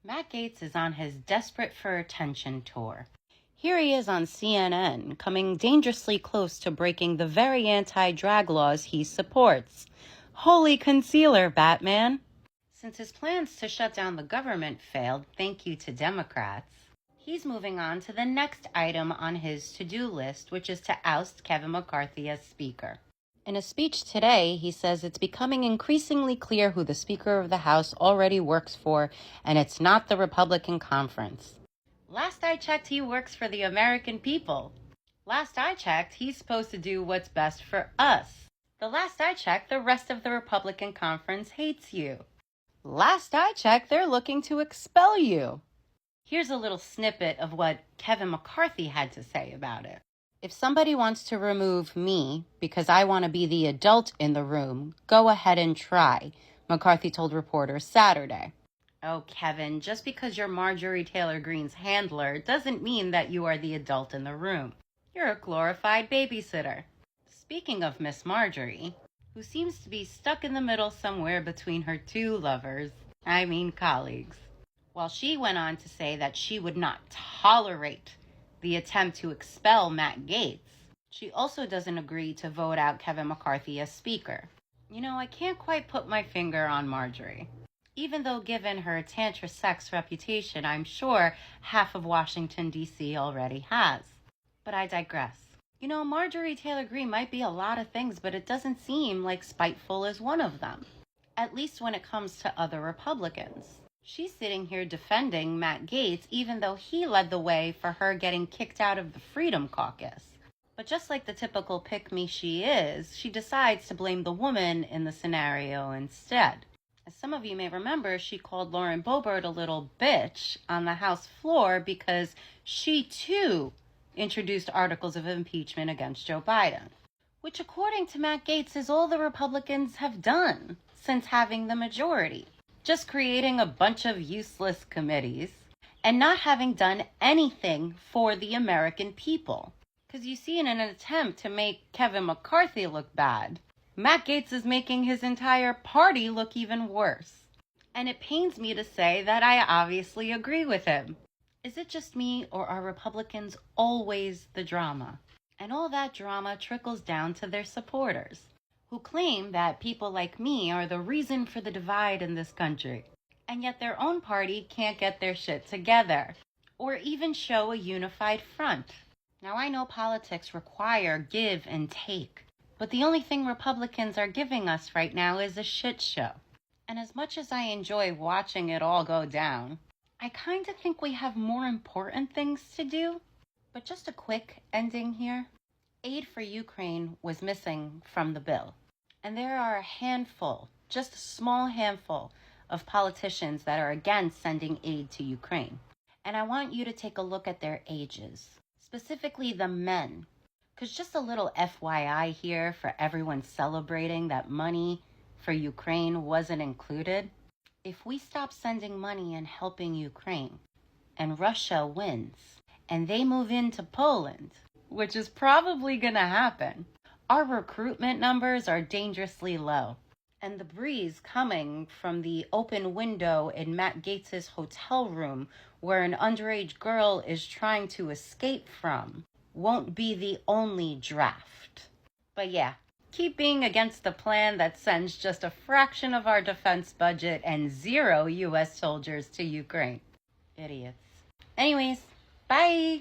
Matt Gaetz is on his desperate for attention tour. Here he is on CNN, coming dangerously close to breaking the very anti-drag laws he supports. Holy concealer, Batman! Since his plans to shut down the government failed, thank you to Democrats, he's moving on to the next item on his to-do list, which is to oust Kevin McCarthy as Speaker. In a speech today, he says it's becoming increasingly clear who the Speaker of the House already works for, and it's not the Republican conference. Last I checked, he works for the American people. Last I checked, he's supposed to do what's best for us. The last I checked, the rest of the Republican conference hates you. Last I checked, they're looking to expel you. Here's a little snippet of what Kevin McCarthy had to say about it. If somebody wants to remove me because I want to be the adult in the room, go ahead and try, McCarthy told reporters Saturday. Oh, Kevin, just because you're Marjorie Taylor Greene's handler doesn't mean that you are the adult in the room. You're a glorified babysitter. Speaking of Miss Marjorie, who seems to be stuck in the middle somewhere between her two lovers, colleagues. While she went on to say that she would not tolerate the attempt to expel Matt Gaetz, she also doesn't agree to vote out Kevin McCarthy as Speaker. I can't quite put my finger on Marjorie. Even though given her tantra sex reputation, I'm sure half of Washington, D.C. already has. But I digress. Marjorie Taylor Greene might be a lot of things, but it doesn't seem like spiteful is one of them. At least when it comes to other Republicans. She's sitting here defending Matt Gaetz, even though he led the way for her getting kicked out of the Freedom Caucus. But just like the typical pick-me she is, she decides to blame the woman in the scenario instead. As some of you may remember, she called Lauren Boebert a little bitch on the House floor because she too introduced articles of impeachment against Joe Biden, which according to Matt Gaetz is all the Republicans have done since having the majority. Just creating a bunch of useless committees and not having done anything for the American people. Because you see, in an attempt to make Kevin McCarthy look bad, Matt Gaetz is making his entire party look even worse. And it pains me to say that I obviously agree with him. Is it just me, or are Republicans always the drama? And all that drama trickles down to their supporters, who claim that people like me are the reason for the divide in this country. And yet their own party can't get their shit together, or even show a unified front. Now I know politics require give and take, but the only thing Republicans are giving us right now is a shit show. And as much as I enjoy watching it all go down, I kind of think we have more important things to do. But just a quick ending here. Aid for Ukraine was missing from the bill. And there are a handful, just a small handful, of politicians that are against sending aid to Ukraine. And I want you to take a look at their ages, specifically the men. Because just a little FYI here for everyone celebrating that money for Ukraine wasn't included. If we stop sending money and helping Ukraine, and Russia wins, and they move into Poland, which is probably going to happen, our recruitment numbers are dangerously low. And the breeze coming from the open window in Matt Gaetz's hotel room where an underage girl is trying to escape from won't be the only draft. But yeah, keep being against the plan that sends just a fraction of our defense budget and 0 U.S. soldiers to Ukraine. Idiots. Anyways, bye!